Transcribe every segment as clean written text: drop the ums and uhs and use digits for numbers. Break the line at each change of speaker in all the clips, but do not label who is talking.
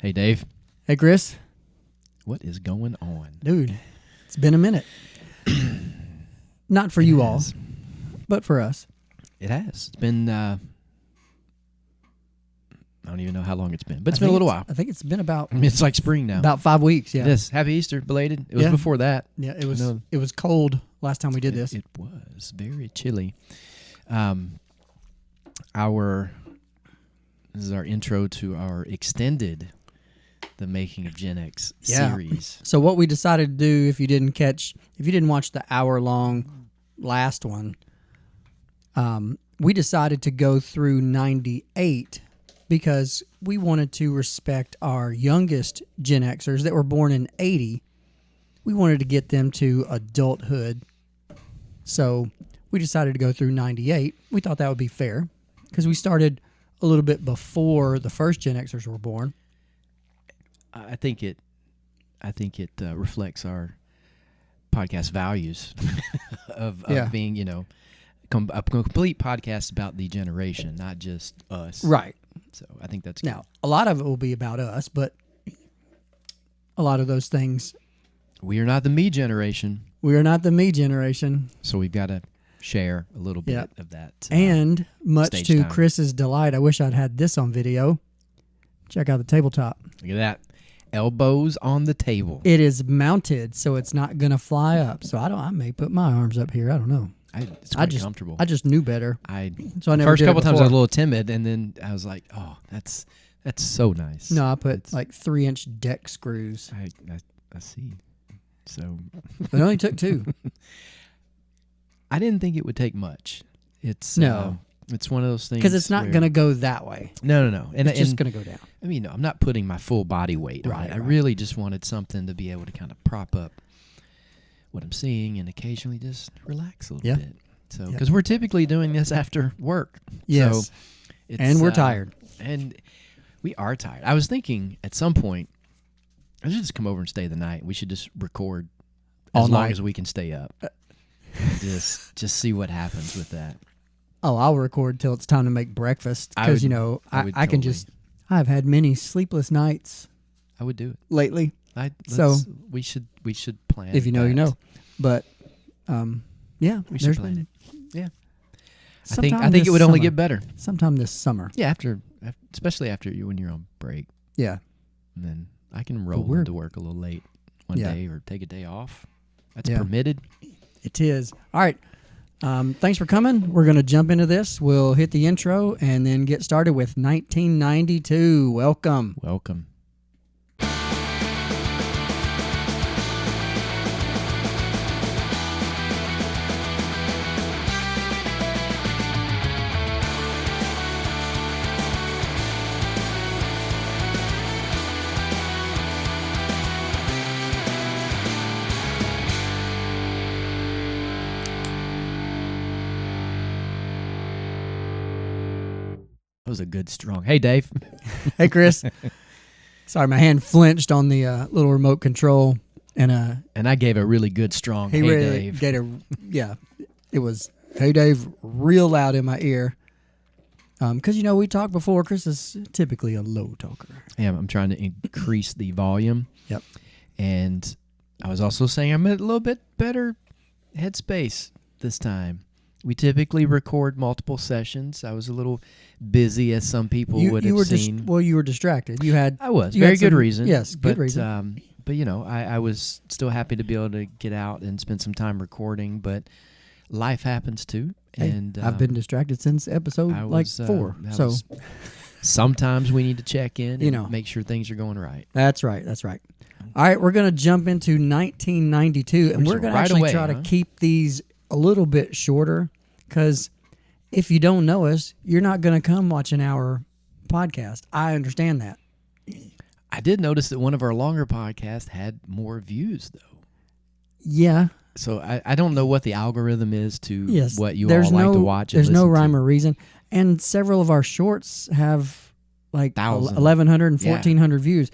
Hey, Dave.
Hey, Chris.
What is going on?
Dude, it's been a minute. Not for you all, but for us.
It has. It's been, I don't even know how long it's been, but it's been a little while.
I think it's been about...
It's like spring now.
About 5 weeks, yeah.
It is. Happy Easter, belated. It was before that.
Yeah, it was cold last time we did this.
It was very chilly. This is our intro to our extended The Making of Gen-X series.
So what we decided to do, if you didn't watch the hour-long last one, we decided to go through 98 because we wanted to respect our youngest Gen Xers that were born in 80. We wanted to get them to adulthood. So we decided to go through 98. We thought that would be fair because we started a little bit before the first Gen Xers were born.
I think it reflects our podcast values of being, a complete podcast about the generation, not just us.
Right.
So I think that's good.
Now, a lot of it will be about us, but a lot of those things...
We are not the me generation.
We are not the me generation.
So we've got to share a little bit of that.
And much to
time.
Chris's delight, I wish I'd had this on video. Check out the tabletop.
Look at that. Elbows on the table.
It is mounted, so it's not going to fly up. So I may put my arms up here. I don't know.
It's quite comfortable.
I just knew better.
So I never first couple times I was a little timid, and then I was like, "Oh, that's so nice."
No, I put like 3-inch deck screws.
I see. So
it only took 2.
I didn't think it would take much. It's one of those things
because it's not going to go that way.
No.
And it's just going to go down.
I mean, I'm not putting my full body weight on it. I really just wanted something to be able to kind of prop up what I'm seeing and occasionally just relax a little bit. So, because we're typically doing this after work.
Yes. So and we're tired.
And we are tired. I was thinking at some point, I should just come over and stay the night. We should just record as long as we can stay up. Just see what happens with that.
Oh, I'll record till it's time to make breakfast because I can just. I've had many sleepless nights.
I would do it
lately.
We should plan.
If you know, you know. But
we should plan it. Yeah,
I
think it would only get better.
Sometime this summer.
Yeah, especially after when you're on break.
Yeah,
and then I can roll into work a little late one day or take a day off. That's permitted.
It is. All right. Thanks for coming. We're going to jump into this. We'll hit the intro and then get started with 1992. Welcome.
Welcome. That was a good strong. Hey, Dave.
Hey, Chris. Sorry, my hand flinched on the little remote control, and
I gave a really good strong. Hey,
really
Dave.
It was Hey, Dave, real loud in my ear. Because we talked before. Chris is typically a low talker.
Yeah, I'm trying to increase the volume.
Yep.
And I was also saying I'm in a little bit better headspace this time. We typically record multiple sessions. I was a little busy, as some people would have seen.
You were distracted.
I was. Very good reason.
Yes, good reason.
But, I was still happy to be able to get out and spend some time recording. But life happens, too. And
I've been distracted since episode 4.
Sometimes we need to check in and make sure things are going right.
That's right. All right, we're going to jump into 1992. And we're going to actually try to keep these a little bit shorter, because if you don't know us, you're not going to come watch an hour podcast. I understand that.
I did notice that one of our longer podcasts had more views, though.
Yeah.
So I don't know what the algorithm is to what you all like to watch.
There's no rhyme or reason. And several of our shorts have like 1,100 and 1,400 views,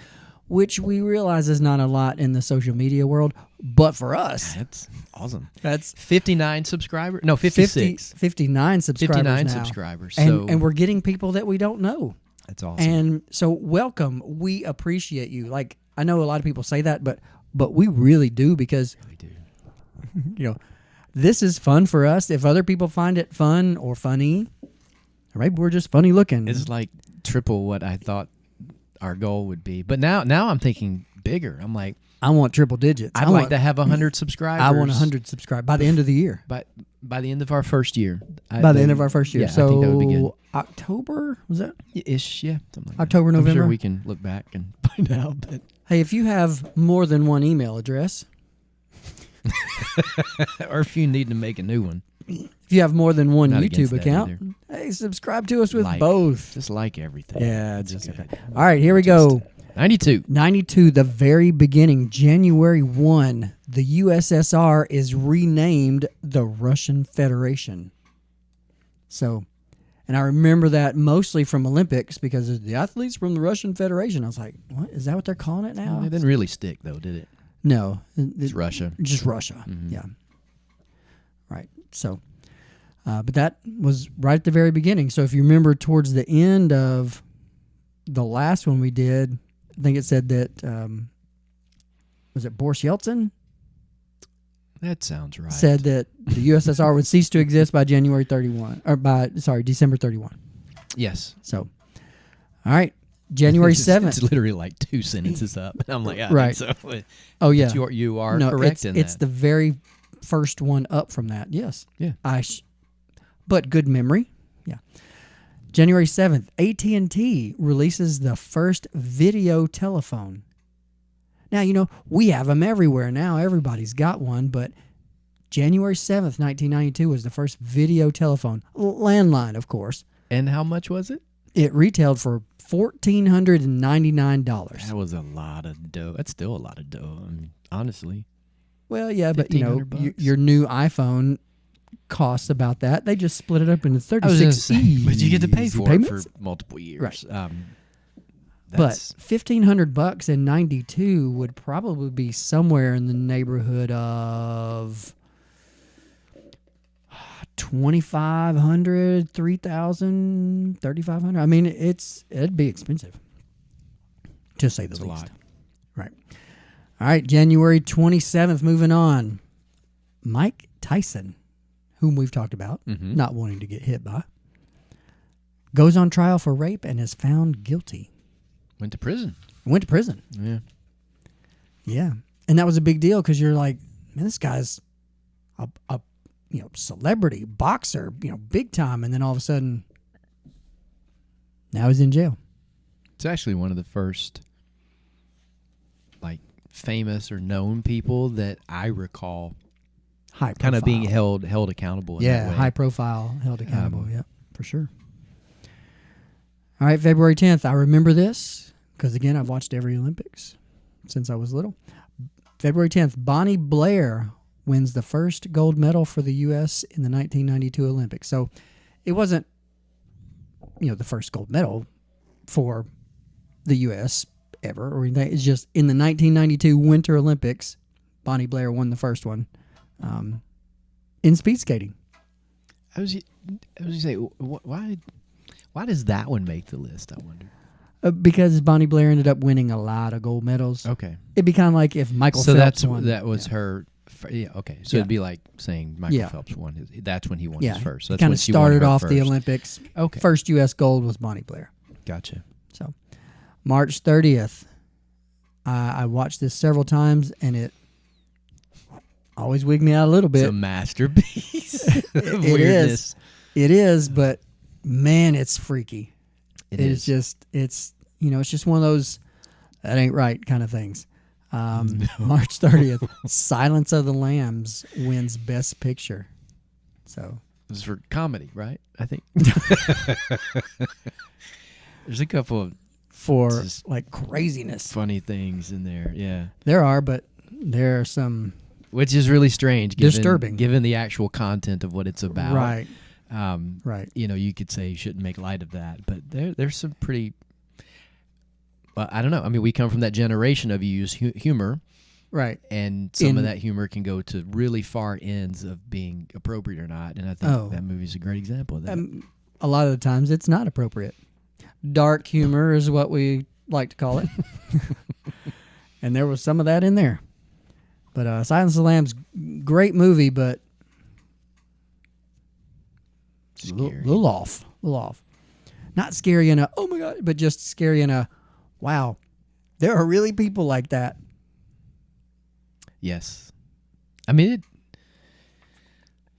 which we realize is not a lot in the social media world. But for us,
that's awesome.
That's
59 subscribers. No, 56.
59 subscribers.
59
now.
subscribers.
And we're getting people that we don't know.
That's awesome.
And so welcome. We appreciate you. Like, I know a lot of people say that, but we really do, because
we do.
This is fun for us. If other people find it fun or funny, maybe we're just funny looking.
It's like triple what I thought our goal would be. But now I'm thinking bigger. I'm like,
I want triple digits.
I'd like to have 100 subscribers.
I want 100 subscribers by the end of the year.
By the end of our first year.
By the end of our first year.
Yeah,
so
I think that would be good.
October, was that?
Ish, yeah. Something like
October,
that.
November?
I'm sure we can look back and find out. But
hey, if you have more than one email address,
or if you need to make a new one.
If you have more than one
Not
YouTube account,
either.
hey, subscribe to us with both.
Just like everything.
Yeah,
just
okay. All right, here we go.
92.
92, the very beginning, January 1, the USSR is renamed the Russian Federation. So, and I remember that mostly from Olympics, because the athletes from the Russian Federation. I was like, what? Is that what they're calling it now?
It didn't really stick, though, did it?
No.
It's Russia.
Just Russia,
Mm-hmm.
yeah. Right, so, but that was right at the very beginning. So if you remember towards the end of the last one we did, I think it said that, was it Boris Yeltsin?
That sounds right.
Said that the USSR would cease to exist by December 31.
Yes.
So, all right, January 7th.
It's literally like two sentences up. And I'm like,
right.
So,
oh, yeah.
You are
no,
correct in that.
It's the very first one up from that. Yes.
Yeah.
But good memory. Yeah. January 7th, AT&T releases the first video telephone. Now, we have them everywhere now. Everybody's got one, but January 7th, 1992 was the first video telephone. Landline, of course.
And how much was it?
It retailed for $1,499.
That was a lot of dough. That's still a lot of dough, I mean, honestly.
Well, yeah, but,
$1,500.
your new iPhone costs about that. They just split it up into 36
but you get to pay for
payments?
it for multiple years.
Right.
But
$1,500 in 92 would probably be somewhere in the neighborhood of $2,500, $3,000, $3,500. I mean, it'd be expensive, to say the least.
A lot.
Right. All right, January 27th, moving on. Mike Tyson, whom we've talked about, not wanting to get hit by, goes on trial for rape and is found guilty.
Went to prison.
Yeah. Yeah. And that was a big deal, because you're like, man, this guy's a celebrity, boxer, big time. And then all of a sudden, now he's in jail.
It's actually one of the first, like, famous or known people that I recall
High profile.
kind of being held accountable in that way.
High profile, held accountable. Yeah, for sure. All right, February 10th. I remember this because, again, I've watched every Olympics since I was little. February 10th, Bonnie Blair wins the first gold medal for the U.S. in the 1992 Olympics. So it wasn't, the first gold medal for the U.S. ever or anything. It's just in the 1992 Winter Olympics, Bonnie Blair won the first one in speed skating.
I was going to say, why does that one make the list, I wonder?
Because Bonnie Blair ended up winning a lot of gold medals.
Okay.
It'd be kind of like if Michael Phelps won.
That was her. Yeah, okay. So it'd be like saying Michael Phelps won. That's when he won his first. So that's
kind
when
of
she won
started
her
off
first.
the Olympics.
Okay.
First U.S. gold was Bonnie Blair.
Gotcha.
So March 30th, I watched this several times, and it always wigged me out a little bit.
It's a masterpiece of
It
weirdness.
is. It is, but man, it's freaky.
It's
just it's just one of those that ain't right kind of things. March 30th, Silence of the Lambs wins Best Picture. So
This is for comedy, right? I think. There's a couple of
for like craziness,
funny things in there. Yeah,
there are, but there are some
which is really strange,
disturbing,
given the actual content of what it's about.
Right.
Right. You could say you shouldn't make light of that, but there's some pretty. Well, I don't know. I mean, we come from that generation of you use humor,
right?
And some of that humor can go to really far ends of being appropriate or not. And I think that movie's a great example of that.
A lot of the times, it's not appropriate. dark humor is what we like to call it. And there was some of that in there. But Silence of the Lambs, great movie, but a little off. Not scary in a, oh my God, but just scary in a, wow, there are really people like that.
Yes. I mean,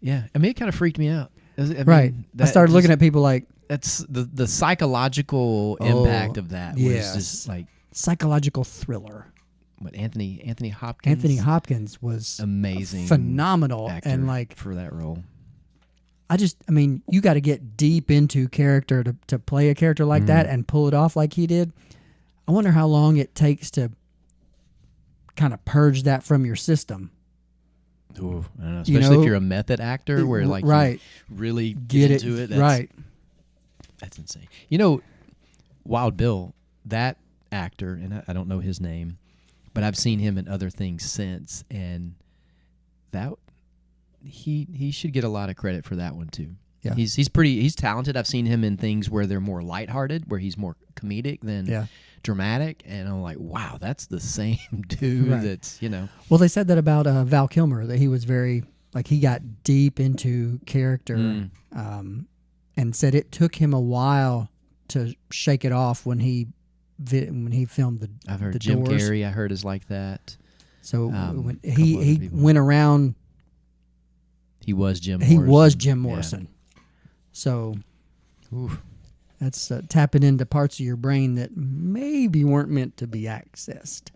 it kind of freaked me out.
Right. I started looking at people like,
that's the psychological impact of that was just like
psychological thriller.
What Anthony Hopkins?
Anthony Hopkins was
amazing,
phenomenal, and like
for that role.
I mean, you got to get deep into character to play a character like that and pull it off like he did. I wonder how long it takes to kind of purge that from your system.
Ooh, I don't know, especially if you're a method actor where like you really get into it.
Right.
That's insane. Wild Bill, that actor, and I don't know his name, but I've seen him in other things since, and that he should get a lot of credit for that one too. Yeah. He's talented. I've seen him in things where they're more lighthearted, where he's more comedic than dramatic, and I'm like, wow, that's the same dude. Right. That's
Well, they said that about Val Kilmer, that he was very he got deep into character, and said it took him a while to shake it off when he filmed the.
I've heard
the
Jim
Doors.
Carrey. I heard is like that.
So when he went around.
He was Jim Morrison.
He was Jim Morrison. Yeah. So
oof.
That's tapping into parts of your brain that maybe weren't meant to be accessed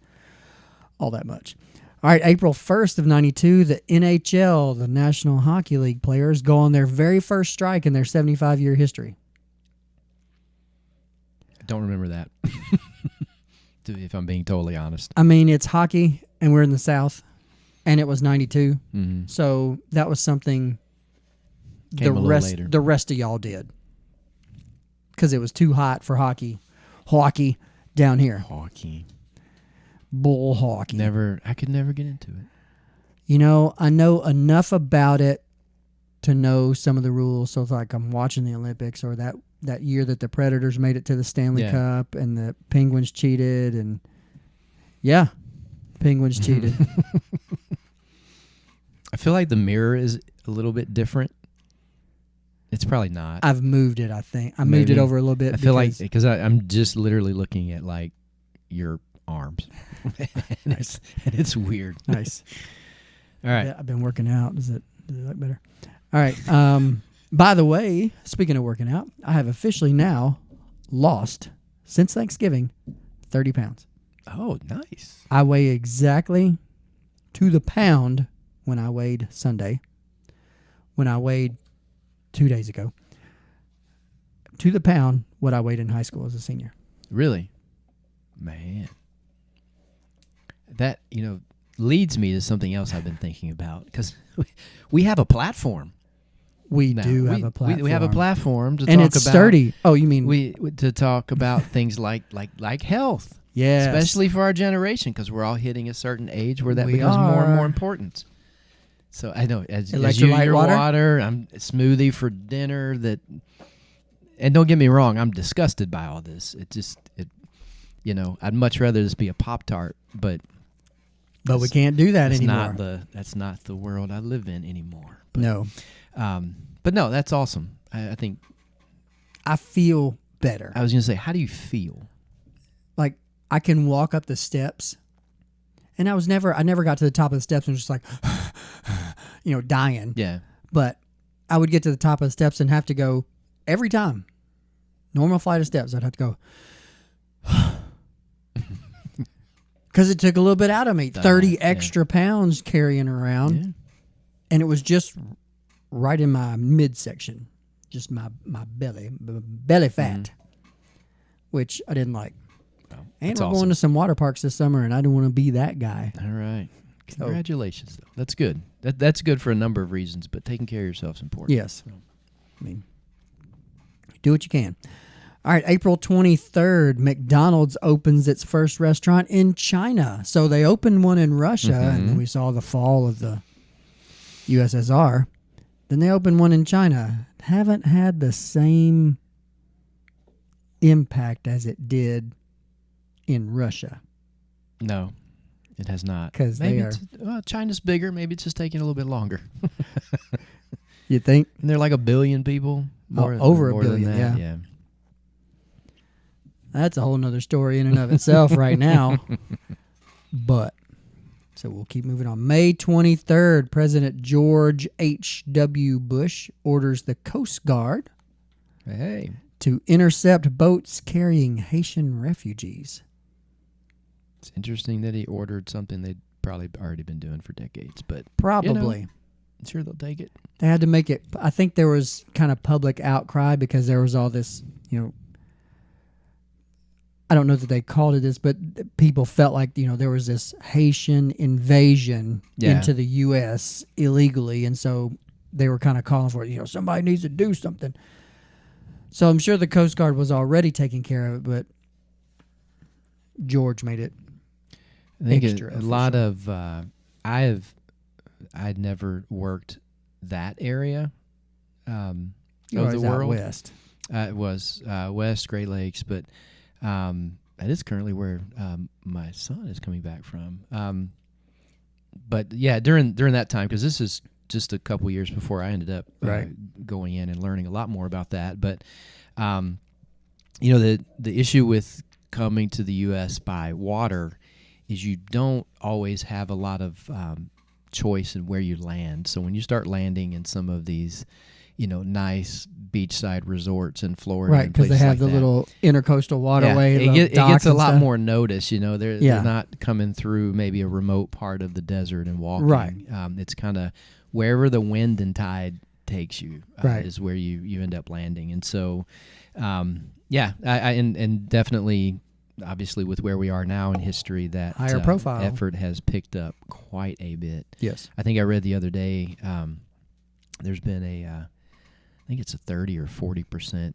all that much. All right, April 1st of 92, the NHL, the National Hockey League players, go on their very first strike in their 75-year history.
I don't remember that, if I'm being totally honest.
I mean, it's hockey, and we're in the South. And it was 92, so that was something the rest of y'all did, because it was too hot for hockey down here. Bull hockey.
I could never get into it.
I know enough about it to know some of the rules. So it's like I'm watching the Olympics, or that year that the Predators made it to the Stanley Cup and the Penguins cheated, and Penguins cheated.
I feel like the mirror is a little bit different. It's probably not.
I've moved it, I think. I moved it over a little bit.
I feel like, because I'm just literally looking at like your arms. and it's weird.
Nice.
All right.
I've been working out. Does it look better? All right. By the way, speaking of working out, I have officially now lost, since Thanksgiving, 30 pounds.
Oh, nice.
I weigh exactly to the pound when I weighed Sunday, when I weighed 2 days ago, to the pound what I weighed in high school as a senior.
Really? Man. That, leads me to something else I've been thinking about, because we have a platform.
We do have a platform.
We have a platform to talk
and it's
about.
Sturdy. Oh, you mean
to talk about things like health.
Yes.
Especially for our generation, because we're all hitting a certain age where that becomes more and more important. So I know, as you your water, I'm smoothie for dinner. And don't get me wrong, I'm disgusted by all this. I'd much rather this be a Pop-Tart, but
we can't do that anymore.
That's not the world I live in anymore.
But, no.
But no, that's awesome. I think
I feel better.
I was going to say, how do you feel?
Like, I can walk up the steps, and I never got to the top of the steps and was just like, dying.
Yeah.
But I would get to the top of the steps and have to go every time. Normal flight of steps, I'd have to go. Because it took a little bit out of me. 30 extra pounds carrying around. Yeah. And it was just right in my midsection. Just my belly fat. Which I didn't like. Well, and we're going to some water parks this summer, and I didn't want to be that guy.
All right. Congratulations, though. That's good. That's good for a number of reasons, but taking care of yourself is important.
Yes. So. I mean, do what you can. All right, April 23rd, McDonald's opens its first restaurant in China. So they opened one in Russia, and then we saw the fall of the USSR. Then they opened one in China. Haven't had the same impact as it did in Russia.
No, it has not.
Because
China's bigger. Maybe it's just taking a little bit longer.
You think?
And they're like 1 billion people.
Over 1 billion,
yeah.
That's a whole nother story in and of itself right now. But, so we'll keep moving on. May 23rd, President George H.W. Bush orders the Coast Guard to intercept boats carrying Haitian refugees.
It's interesting that he ordered something they'd probably already been doing for decades, but
probably.
I'm sure they'll take it.
They had to make it. I think there was kind of public outcry because there was all this, I don't know that they called it this, but people felt like, there was this Haitian invasion into the U.S. illegally. And so they were kind of calling for it, somebody needs to do something. So I'm sure the Coast Guard was already taking care of it, but George made it extra.
A lot of, I'd never worked that area of the world.
West.
It was West, Great Lakes, but that is currently where my son is coming back from. But yeah, during that time, because this is just a couple years before I ended up going in and learning a lot more about that. But the issue with coming to the U.S. by water is you don't always have a lot of choice in where you land. So when you start landing in some of these, nice beachside resorts in Florida,
right? Because they have the little intercoastal waterway.
It gets a lot more notice. They're not coming through maybe a remote part of the desert and walking.
Right.
It's kind of wherever the wind and tide takes you is where you end up landing. And so, and definitely. Obviously, with where we are now in history, that
higher profile
effort has picked up quite a bit.
Yes,
I think I read the other day there's been I think it's a 30 or 40%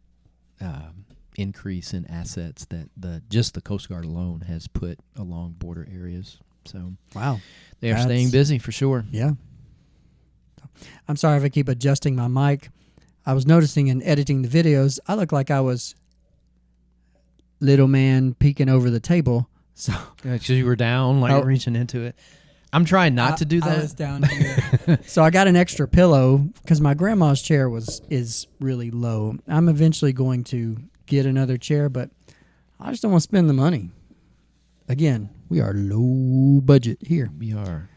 increase in assets that the Coast Guard alone has put along border areas. So
wow,
they are staying busy for sure.
Yeah. I'm sorry if I keep adjusting my mic. I was noticing in editing the videos, I look like I was little man peeking over the table. So
you were down, reaching into it. I'm trying not to do that.
I was down here. So I got an extra pillow because my grandma's chair is really low. I'm eventually going to get another chair, but I just don't want to spend the money. Again, we are low budget here.
We are.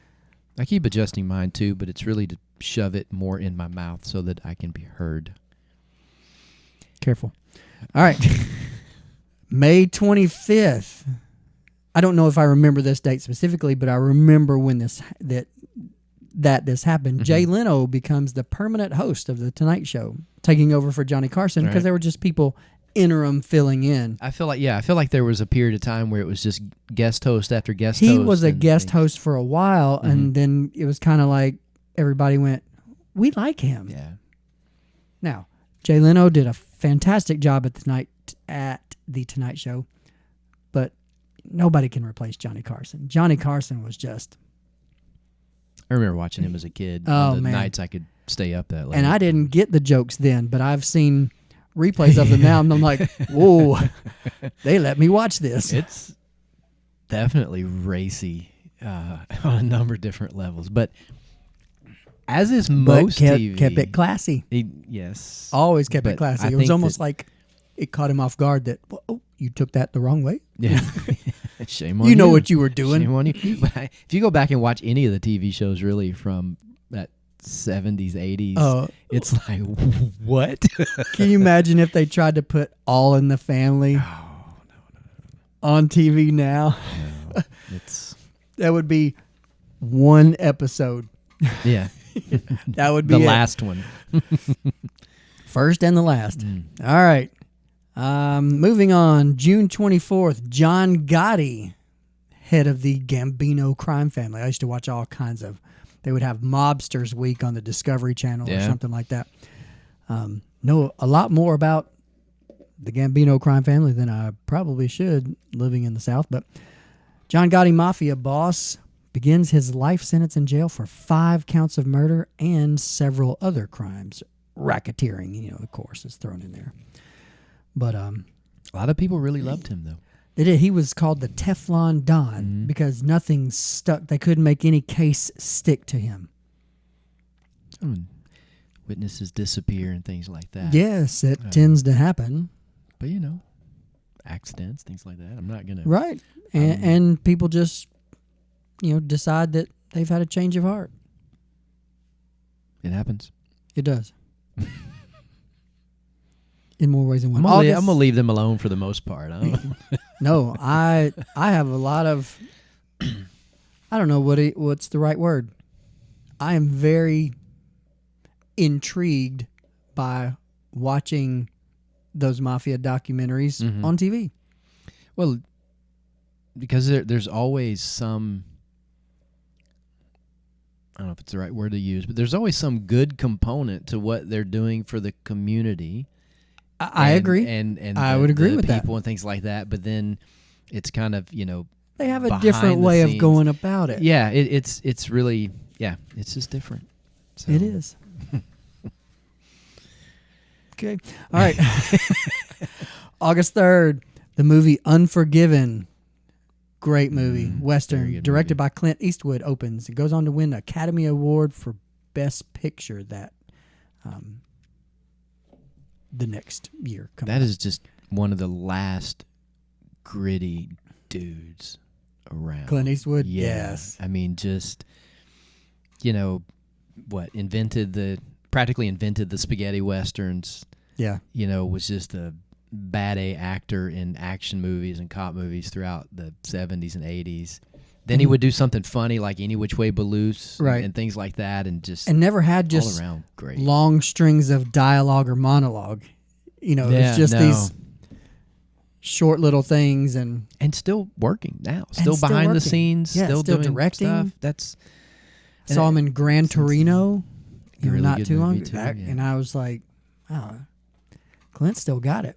I keep adjusting mine too, but it's really to shove it more in my mouth so that I can be heard.
Careful. All right. May 25th. I don't know if I remember this date specifically, but I remember when this happened. Mm-hmm. Jay Leno becomes the permanent host of The Tonight Show, taking over for Johnny Carson because there were just people interim filling in.
I feel like there was a period of time where it was just guest host after guest host.
He was a guest host for a while, mm-hmm. and then it was kind of like everybody went, we like him.
Yeah.
Now, Jay Leno did a fantastic job at The Tonight Show, but nobody can replace Johnny Carson. Johnny Carson was just...
I remember watching him as a kid.
Oh,
the
man.
nights I could stay up that late.
And I didn't get the jokes then, but I've seen replays of them now, and I'm like, whoa, they let me watch this.
It's definitely racy on a number of different levels, but as is most TV...
kept it classy.
Yes.
Always kept it classy. It was almost like it caught him off guard that, oh, you took that the wrong way?
Yeah. Shame on you.
You know what you were doing.
Shame on you. But if you go back and watch any of the TV shows really from that 70s, 80s, it's like, what?
Can you imagine if they tried to put All in the Family on TV now?
No,
that would be one episode.
Yeah.
That would be
the last one.
First and the last. All right. Moving on, June 24th, John Gotti, head of the Gambino crime family. I used to watch all kinds of, they would have Mobsters Week on the Discovery Channel or something like that. Know a lot more about the Gambino crime family than I probably should living in the South. But John Gotti, mafia boss, begins his life sentence in jail for 5 counts of murder and several other crimes. Racketeering, of course, is thrown in there. But
A lot of people really loved him, though.
They did. He was called the Teflon Don because nothing stuck. They couldn't make any case stick to him.
Witnesses disappear and things like that.
Yes, it tends to happen.
But, accidents, things like that. I'm not going to...
Right. And people just, decide that they've had a change of heart.
It happens.
It does. In more ways than one.
I'm going to leave them alone for the most part.
No, I have a lot of... I don't know what's the right word. I am very intrigued by watching those mafia documentaries on TV.
Well, because there's always some... I don't know if it's the right word to use, but there's always some good component to what they're doing for the community.
I agree.
And
I would agree with
people
that.
and things like that. But then it's kind of,
they have a different way of going about it.
Yeah, it's really, it's just different. So.
It is. Okay. All right. August 3rd, the movie Unforgiven. Great movie. Western. Directed by Clint Eastwood opens. It goes on to win the Academy Award for Best Picture that the next year.
That is just one of the last gritty dudes around.
Clint Eastwood?
Yeah.
Yes.
I mean, just, practically invented the spaghetti westerns.
Yeah.
Was just a bad A actor in action movies and cop movies throughout the 70s and 80s. Then he would do something funny like Any Which Way But Loose and things like that, and
never had just
all around great
long strings of dialogue or monologue. It's just these short little things and
still working now, still behind the scenes, still doing
directing
stuff.
I saw him in Gran Torino
really
not
good
too long
movie too,
back,
yeah.
and I was like, "Wow, Clint still got it."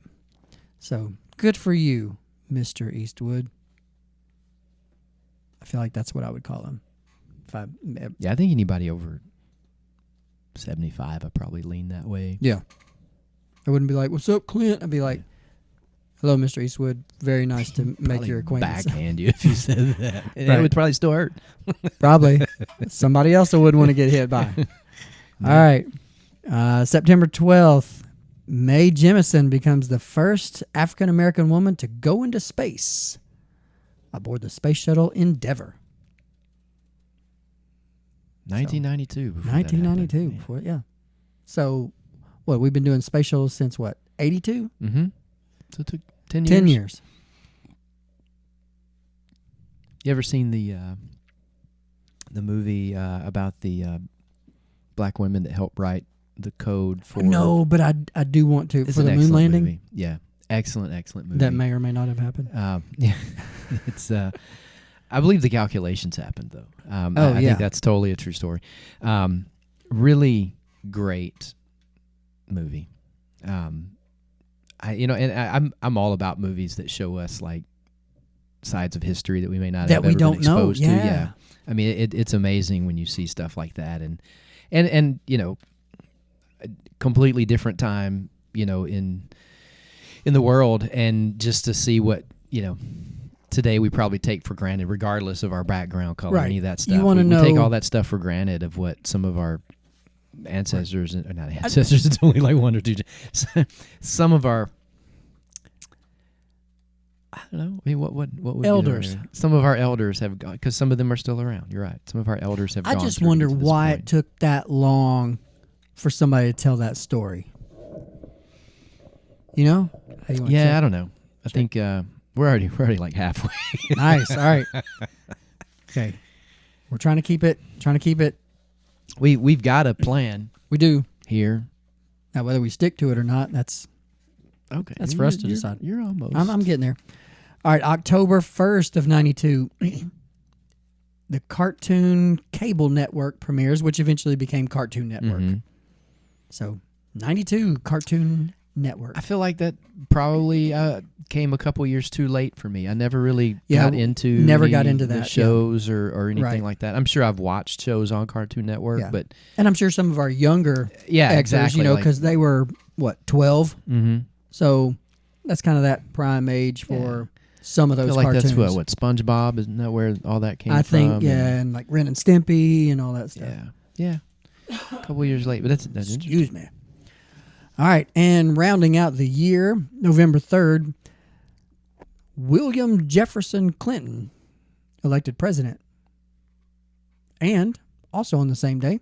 So good for you, Mr. Eastwood. I feel like that's what I would call him.
I think anybody over 75, I probably lean that way.
Yeah, I wouldn't be like, "What's up, Clint?" I'd be like, "Hello, Mr. Eastwood. Very nice to make your acquaintance."
Backhand you if you said that. It would probably still hurt.
Probably. Somebody else I wouldn't want to get hit by. No. All right. September 12th, Mae Jemison becomes the first African-American woman to go into space aboard the Space Shuttle Endeavour.
1992.
1992. Yeah. So, we've been doing space shuttles since 82?
Mm-hmm. So it took 10 years.
10 years.
You ever seen the movie about the black women that helped write the code for...
No, but I do want to.
It's
for the moon landing?
Movie. Yeah. Excellent movie.
That may or may not have happened.
Yeah. It's... I believe the calculations happened, though. I think that's totally a true story. Really great movie. I'm all about movies that show us like sides of history that we may not have ever been exposed to. Yeah. I mean, it's amazing when you see stuff like that, and a completely different time, in the world, and just to see what today we probably take for granted, regardless of our background, color, any of that stuff.
You want to know?
We take all that stuff for granted of what some of our ancestors, or not ancestors, it's only like one or two. Some of our, I don't know. I mean, what would
elders?
Some of our elders have gone, because some of them are still around. You're right. Some of our elders have gone.
I just wonder why it took that long for somebody to tell that story. How you
I don't know. I think we're already like halfway.
Nice. All right. Okay. We're trying to keep it.
We've got a plan.
We do
here.
Now, whether we stick to it or not, that's
okay.
That's for us to decide.
You're almost.
I'm getting there. All right. October 1st of 92, the Cartoon Cable Network premieres, which eventually became Cartoon Network.
Mm-hmm.
So 92 Cartoon Network.
I feel like that probably came a couple years too late for me. I never really got into the shows or anything like that. I'm sure I've watched shows on Cartoon Network, but
and I'm sure some of our younger
exactly,
because they were 12.
Mm-hmm.
So that's kind of that prime age for some of those
I feel like
cartoons.
that's what SpongeBob, isn't that where all that came from?
I think, and like Ren and Stimpy and all that stuff.
Yeah. A couple years late, but that's
Excuse me. All right, and rounding out the year, November 3rd, William Jefferson Clinton elected president. And also on the same day,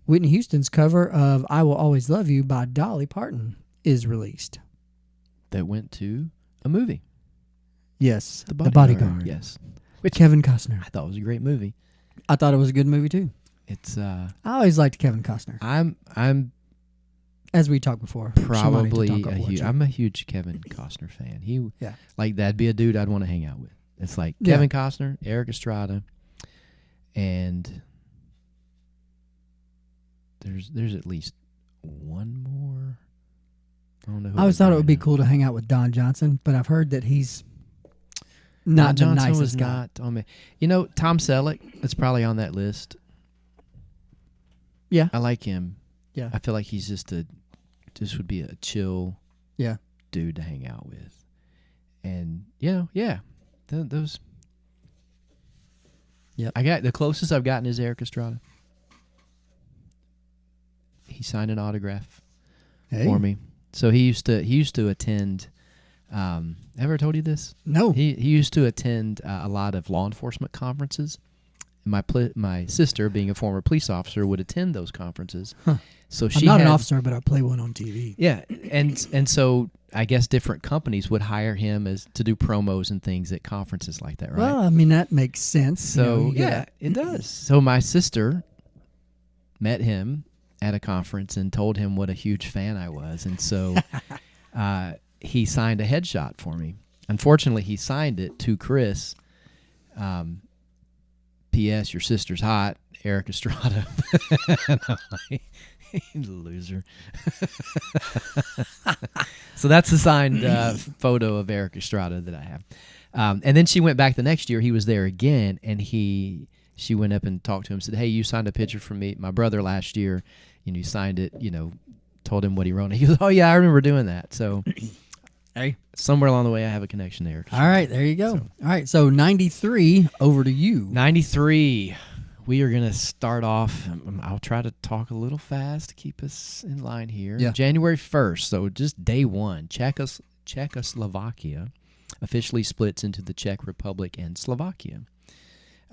Whitney Houston's cover of I Will Always Love You by Dolly Parton is released.
that went to a movie.
Yes,
The
The Bodyguard.
Yes.
With Kevin Costner.
I thought it was a great movie.
I thought it was a good movie too.
It's
I always liked Kevin Costner.
I'm
as we talked before.
probably I'm a huge Kevin Costner fan. Like that'd be a dude I'd want to hang out with. It's like Kevin Costner, Eric Estrada, and there's at least one more. I don't know.
I always thought it would be cool to hang out with Don Johnson, but I've heard that he's not the
Johnson
nicest
was
guy.
not on me. You know, Tom Selleck is probably on that list.
Yeah,
I like him.
Yeah,
I feel like he's just would be a chill dude to hang out with. And those.
Yep.
I got the closest I've gotten is Eric Estrada. He signed an autograph for me. So he used to attend. Ever told you this?
No.
He used to attend a lot of law enforcement conferences. My sister, being a former police officer, would attend those conferences.
Huh.
So
I'm not an officer, but I play one on TV.
Yeah, and so I guess different companies would hire him to do promos and things at conferences like that, right?
Well, I mean that makes sense.
So it does. So my sister met him at a conference and told him what a huge fan I was, and so he signed a headshot for me. Unfortunately, he signed it to Chris. P.S. Your sister's hot, Eric Estrada. And I'm like, loser. So that's the signed photo of Eric Estrada that I have. And then she went back the next year. He was there again, and she went up and talked to him. Said, "Hey, you signed a picture for me, my brother, last year. You signed it. Told him what he wrote." And he goes, "Oh yeah, I remember doing that." So,
hey,
somewhere along the way, I have a connection there.
All right, there you go. All right, so 93, over to you.
93. We are going to start off. I'll try to talk a little fast to keep us in line here.
Yeah.
January 1st, so just day one, Czechoslovakia officially splits into the Czech Republic and Slovakia.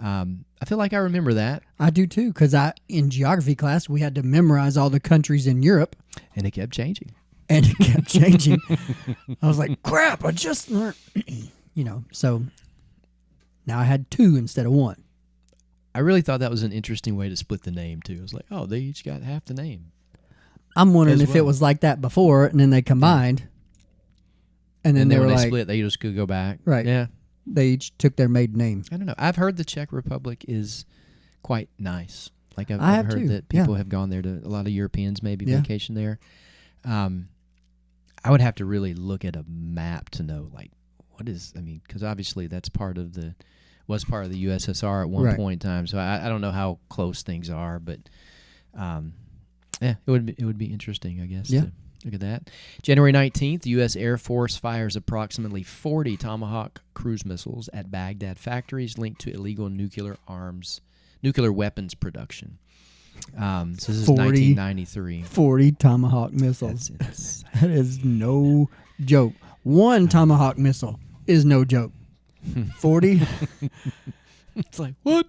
I feel like I remember that.
I do too, because in geography class, we had to memorize all the countries in Europe.
And it kept changing.
I was like, crap, I just learned, so now I had two instead of one.
I really thought that was an interesting way to split the name, too. I was like, oh, they each got half the name.
I'm wondering if it was like that before, and then they combined, and then they were like,
split, they just could go back.
Right.
Yeah.
They each took their maiden name.
I don't know. I've heard the Czech Republic is quite nice. Like I've heard
too.
that people have gone there a lot of Europeans maybe vacation there. I would have to really look at a map to know because obviously that's was part of the USSR at one point in time. So I don't know how close things are, but it would be interesting, I guess, to look at that. January 19th, U.S. Air Force fires approximately 40 Tomahawk cruise missiles at Baghdad factories linked to illegal nuclear weapons production. So this is 1993.
40 Tomahawk missiles. That is no joke. One Tomahawk missile is no joke. 40?
It's like, what?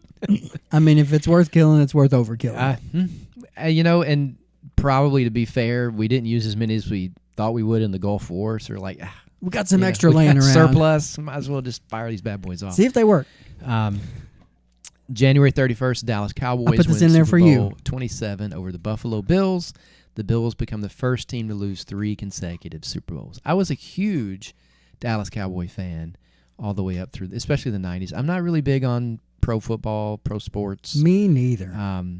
I mean, if it's worth killing, it's worth overkilling.
And probably to be fair, we didn't use as many as we thought we would in the Gulf War. So we're like,
we got some extra laying around.
Surplus. Might as well just fire these bad boys off.
See if they work.
January 31st, Dallas Cowboys
I put this
win
in there
Super
for
Bowl
you.
27 over the Buffalo Bills. The Bills become the first team to lose 3 consecutive Super Bowls. I was a huge Dallas Cowboy fan all the way up through, especially the 90s. I'm not really big on pro football, pro sports.
Me neither. Not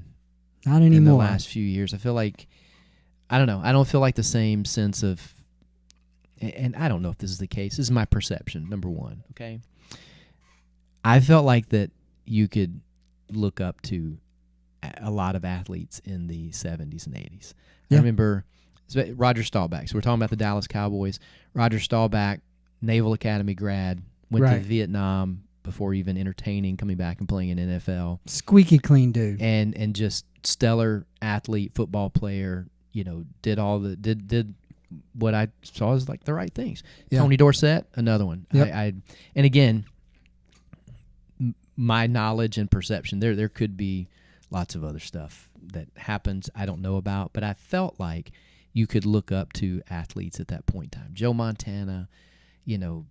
anymore.
In the last few years, I feel like, I don't know, I don't feel like the same sense of, and I don't know if this is the case. This is my perception, number one, okay? I felt like that you could look up to a lot of athletes in the 70s and 80s. I remember Roger Staubach. So we're talking about the Dallas Cowboys. Roger Staubach, Naval Academy grad, went to Vietnam before even entertaining coming back and playing in NFL.
Squeaky clean dude.
And just stellar athlete, football player. Did what I saw as like the right things. Yeah. Tony Dorsett, another one.
Yep.
And again, my knowledge and perception, there could be lots of other stuff that happens I don't know about, but I felt like you could look up to athletes at that point in time. Joe Montana,
Joe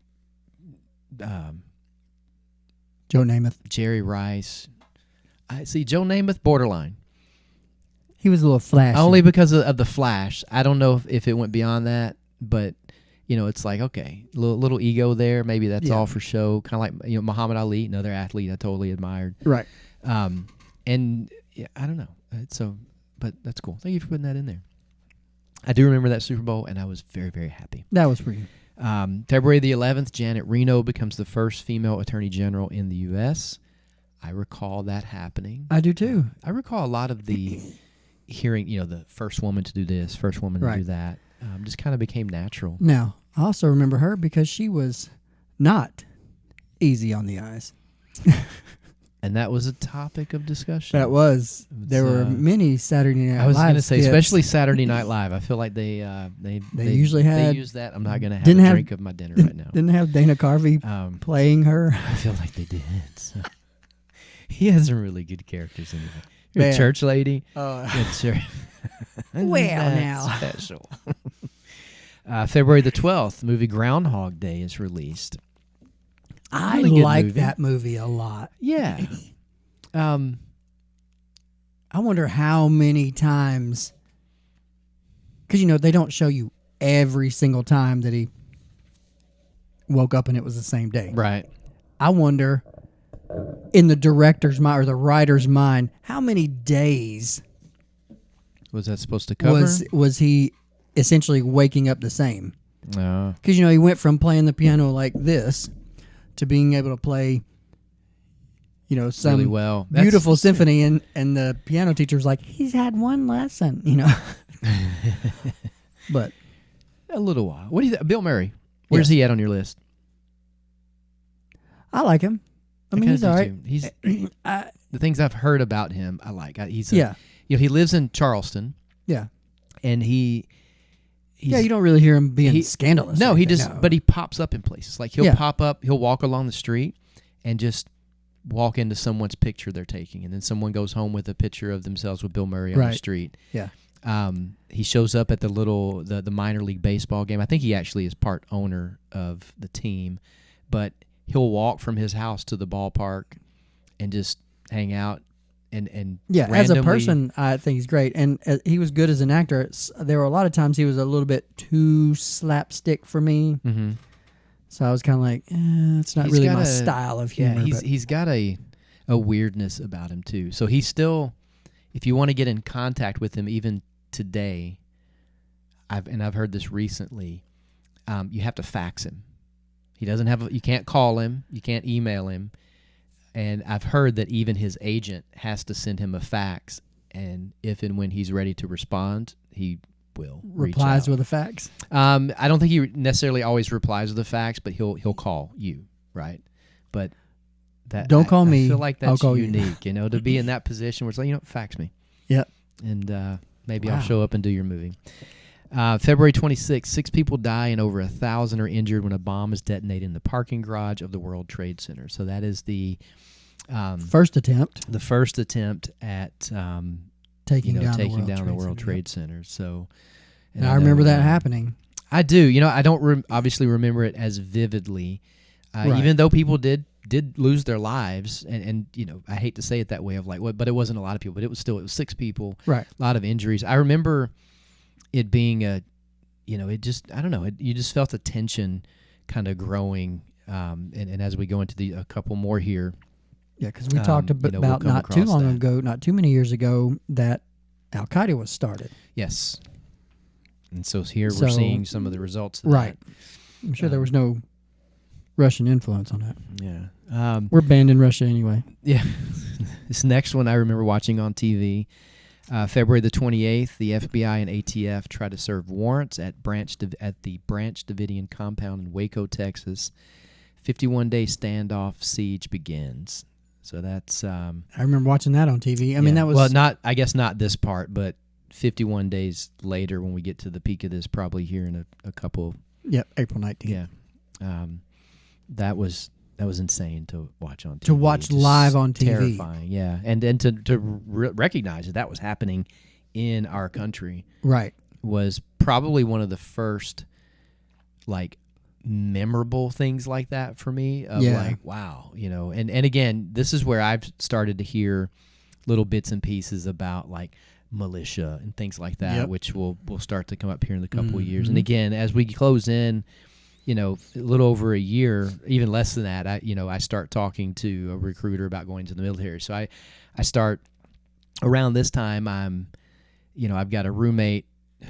Namath,
Jerry Rice. I see Joe Namath, borderline.
He was a little flashy.
Only because of the flash. I don't know if it went beyond that, but it's like, okay, little ego there. Maybe that's all for show. Kind of like Muhammad Ali, another athlete I totally admired.
Right.
And yeah, I don't know. But that's cool. Thank you for putting that in there. I do remember that Super Bowl, and I was very, very happy.
That was pretty.
February the 11th, Janet Reno becomes the first female attorney general in the U.S. I recall that happening.
I do too.
I recall a lot of the hearing, the first woman to do this, first woman to do that. Just kind of became natural.
Now, I also remember her because she was not easy on the eyes.
And that was a topic of discussion.
That was. There were many Saturday Night Live.
I was going to say, especially Saturday Night Live. I feel like they
usually
they use that. I'm not going to have a drink of my dinner right now.
Didn't have Dana Carvey playing her.
I feel like they did. So. He has some really good characters in it. You're a church lady.
Oh,
church.
Well, now
special. February the 12th, movie Groundhog Day is released.
I like that movie a lot.
Yeah.
I wonder how many times, because they don't show you every single time that he woke up and it was the same day.
Right.
I wonder, in the director's mind or the writer's mind, how many days
was that supposed to cover?
Was he essentially waking up the same?
Because
he went from playing the piano like this to being able to play, some
really well.
beautiful symphony, and the piano teacher was like, he's had one lesson, But
a little while. What do you think? Bill Murray, where's he at on your list?
I like him. I mean, he's all right.
He's the things I've heard about him, I like. He lives in Charleston.
Yeah.
And you
don't really hear him being scandalous.
No, but he pops up in places. Like he'll pop up, he'll walk along the street and just walk into someone's picture they're taking, and then someone goes home with a picture of themselves with Bill Murray on the street.
Yeah.
He shows up at the minor league baseball game. I think he actually is part owner of the team, but he'll walk from his house to the ballpark and just hang out. And
as a person, I think he's great, and he was good as an actor. There were a lot of times he was a little bit too slapstick for me, so I was kind of like, it's not really my style of humor.
Yeah, he's got a weirdness about him too. So he's still, if you want to get in contact with him, even today, I've heard this recently, you have to fax him. He doesn't have. You can't call him. You can't email him. And I've heard that even his agent has to send him a fax, and if and when he's ready to respond, he will
replies with a fax.
I don't think he necessarily always replies with a fax, but he'll call you, right? But that
don't call me.
I feel like that's unique,
you.
To be in that position where it's like, fax me.
Yep.
And maybe I'll show up and do your movie. February 26th, 6 people die and over 1,000 are injured when a bomb is detonated in the parking garage of the World Trade Center. So that is the
first attempt.
The first attempt at
taking down
the World Trade Center. So,
and I remember that happening.
I do. I don't obviously remember it as vividly, even though people did lose their lives, and I hate to say it that way of like, but it wasn't a lot of people, but it was 6 people,
right?
A lot of injuries. I remember it being it just, I don't know, you just felt the tension kind of growing, and as we go into a couple more here.
Yeah, because we talked about not too long ago, not too many years ago, that Al Qaeda was started.
Yes. And so here we're seeing some of the results of
that. I'm sure there was no Russian influence on that. Yeah. We're banned in Russia anyway.
Yeah. This next one I remember watching on TV. February the 28th, the FBI and ATF try to serve warrants at the Branch Davidian compound in Waco, Texas. 51-day standoff siege begins. So that's...
I remember watching that on TV. I mean, that was...
Well, I guess not this part, but 51 days later when we get to the peak of this, probably here in a couple...
Yep, April 19th.
Yeah. That was insane to watch on TV.
To watch live on TV.
Terrifying, yeah. And then to recognize that was happening in our country.
Right.
Was probably one of the first, like, memorable things like that for me. Like, wow, And again, this is where I've started to hear little bits and pieces about, like, militia and things like that, which will start to come up here in a couple of years. And again, as we close in, a little over a year, even less than that, I start talking to a recruiter about going to the military. So I start around this time. I've got a roommate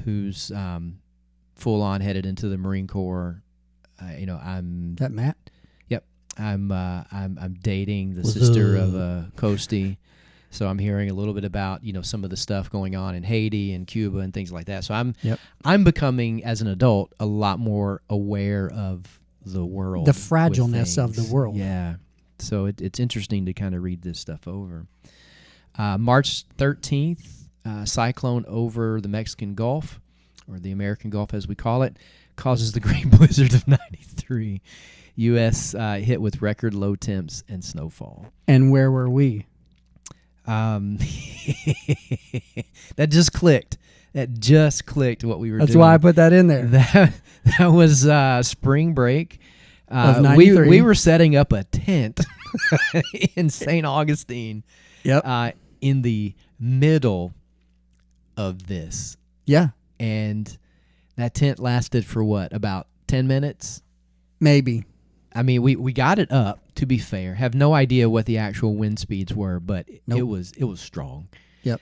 who's full on headed into the Marine Corps. I'm
that Matt.
Yep, I'm dating the sister of Coastie. So I'm hearing a little bit about, some of the stuff going on in Haiti and Cuba and things like that. So I'm becoming, as an adult, a lot more aware of the world.
The fragileness of the world.
Yeah. So it's interesting to kind of read this stuff over. March 13th, cyclone over the Mexican Gulf, or the American Gulf as we call it, causes the Great Blizzard of 93. U.S. Hit with record low temps and snowfall.
And where were we?
That just clicked. What we were doing.
That's why I put that in there.
That was spring break.
Of 93.
We were setting up a tent in St. Augustine.
Yep.
In the middle of this.
Yeah.
And that tent lasted for what? About 10 minutes?
Maybe.
I mean, we got it up, to be fair. Have no idea what the actual wind speeds were, but it was strong.
Yep.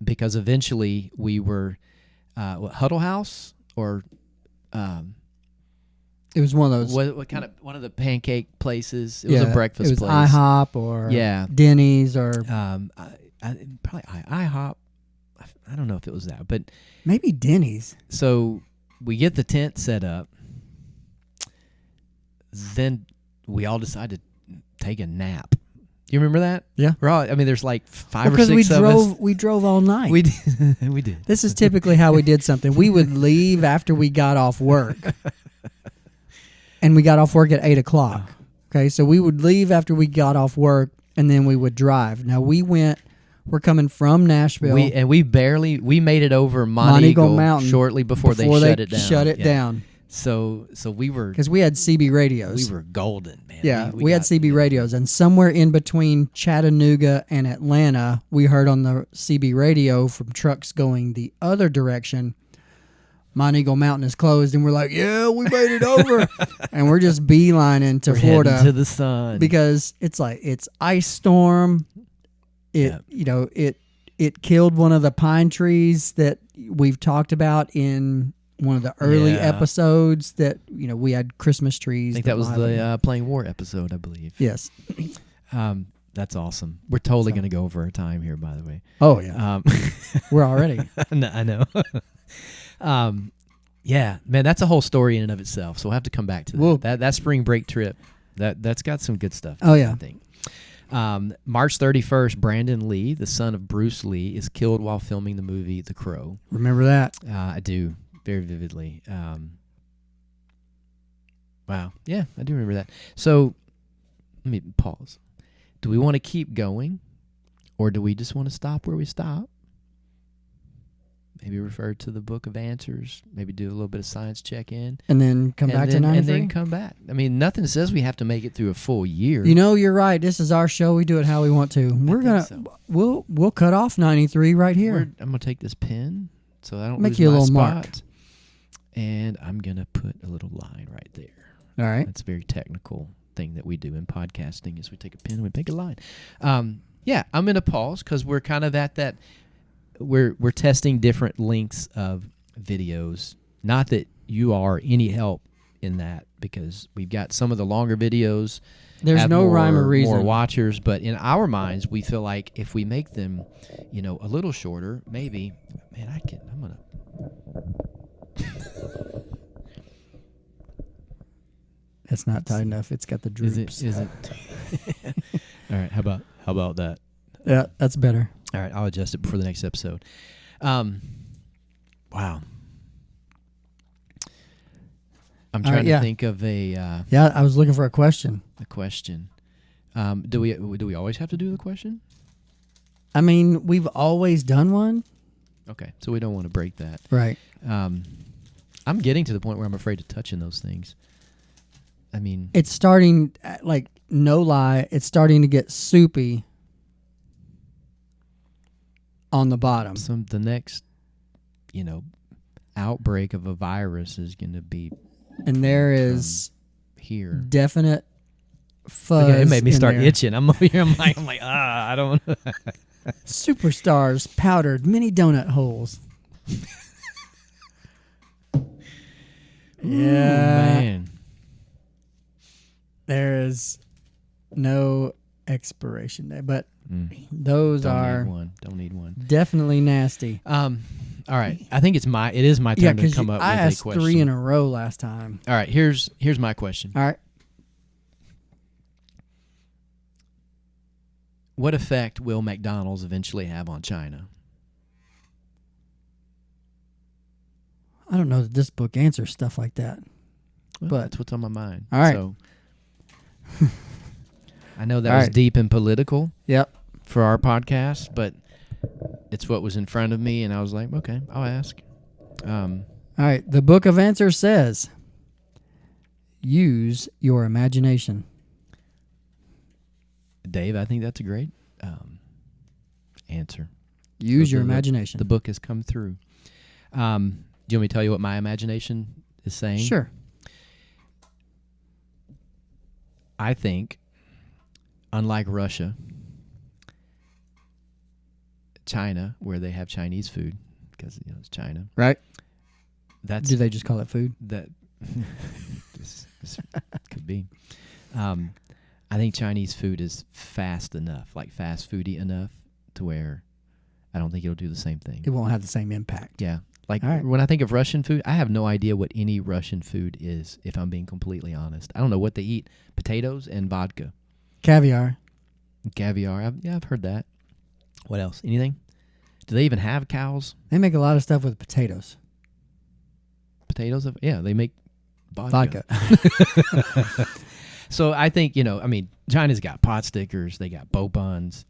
Because eventually we were Huddle House or
it was one of those.
What kind of one of the pancake places? It was a breakfast place.
It was IHOP or Denny's or
probably IHOP. I don't know if it was that, but
maybe Denny's.
So we get the tent set up. Then we all decided to take a nap. Do you remember that?
Yeah.
There's like five or six of us.
Because we drove all night.
We did.
This is typically how we did something. We would leave after we got off work. And we got off work at 8 o'clock. Okay, so we would leave after we got off work, and then we would drive. Now, we're coming from Nashville.
We made it over Monteagle Mountain shortly before they shut it down. So we were...
Because we had CB radios.
We were golden, man.
Yeah, we had CB radios. And somewhere in between Chattanooga and Atlanta, we heard on the CB radio from trucks going the other direction, Monteagle Mountain is closed. And we're like, yeah, we made it over. And we're just beelining to Florida.
Heading to the sun.
Because it's ice storm. It killed one of the pine trees that we've talked about in... one of the early episodes that we had Christmas trees.
I think that was the Playing War episode, I believe.
Yes.
That's awesome. We're totally going to go over our time here, by the way.
Oh yeah. We're already.
I know. Yeah, man, that's a whole story in and of itself. So we'll have to come back to that. That spring break trip. That's got some good stuff.
Oh yeah.
I think. March 31st, Brandon Lee, the son of Bruce Lee, is killed while filming the movie The Crow.
Remember that?
I do. Very vividly. Wow. Yeah, I do remember that. So, let me pause. Do we want to keep going, or do we just want to stop where we stop? Maybe refer to the Book of Answers. Maybe do a little bit of science check-in.
And then come back to 93?
And then come back. I mean, nothing says we have to make it through a full year.
You're right. This is our show. We do it how we want to. We'll cut off 93 right here.
I'm going to take this pen so I don't
make
lose
you a
my
little
spot.
mark.
And I'm going to put a little line right there.
All right.
That's a very technical thing that we do in podcasting is we take a pen and we make a line. I'm going to pause because we're kind of at that. We're testing different lengths of videos. Not that you are any help in that because we've got some of the longer videos.
There's no rhyme or reason.
More watchers, but in our minds, we feel like if we make them, a little shorter, maybe. Man, I'm gonna.
It's not tight enough. It's got the droops.
Is it? All right. How about that?
Yeah, that's better.
All right, I'll adjust it before the next episode. Wow. I'm trying to think of a.
I was looking for a question.
A question. Do we always have to do the question?
I mean, we've always done one.
Okay, so we don't want to break that.
Right.
I'm getting to the point where I'm afraid to touch in those things. I mean,
it's starting, like, no lie, it's starting to get soupy on the bottom.
The next, outbreak of a virus is going to be.
And there is
here
definite fuzz.
Okay, it made me start
there.
itching. I'm over here. I'm like, I don't.
Superstars powdered mini donut holes.
Yeah, man.
There is no expiration date, but those
don't need one.
Definitely nasty.
All right, I think it is my turn to come up with a question.
I asked 3 in a row last time.
All right, here's my question.
All right.
What effect will McDonald's eventually have on China?
I don't know that this book answers stuff like that.
Well,
but
that's what's on my mind.
All right.
So, I know that was deep and political.
Yep.
For our podcast, but it's what was in front of me, and I was like, okay, I'll ask.
All right. The Book of Answers says, use your imagination.
Dave, I think that's a great answer.
Use your imagination.
The book has come through. Do you want me to tell you what my imagination is saying?
Sure.
I think, unlike Russia, China, where they have Chinese food, because it's China.
Right.
Do
they just call it food?
That this could be. I think Chinese food is fast enough, like fast foody enough, to where I don't think it'll do the same thing.
It won't have the same impact.
Yeah. Like when I think of Russian food, I have no idea what any Russian food is, if I'm being completely honest. I don't know what they eat. Potatoes and vodka.
Caviar.
I've heard that. What else? Anything? Do they even have cows?
They make a lot of stuff with potatoes.
Potatoes? Yeah, they make vodka. So I think, China's got pot stickers. They got bow buns.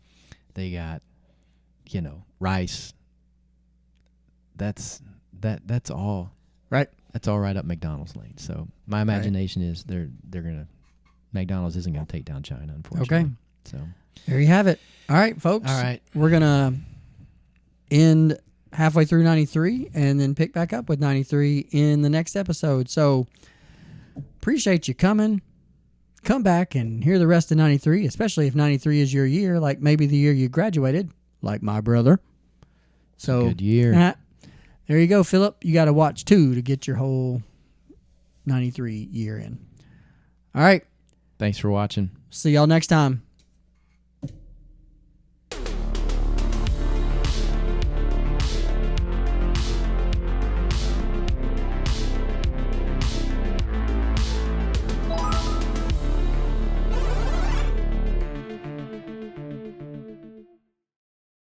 They got, rice. That's all.
Right.
That's all right up McDonald's lane. So my imagination is McDonald's isn't going to take down China, unfortunately.
Okay.
So
there you have it. All right, folks.
All right.
We're going to end halfway through 93 and then pick back up with 93 in the next episode. So appreciate you coming. Come back and hear the rest of 93, especially if 93 is your year, like maybe the year you graduated, like my brother. So
good year.
There you go, Philip. You got to watch 2 to get your whole 93 year in. All right.
Thanks for watching.
See y'all next time.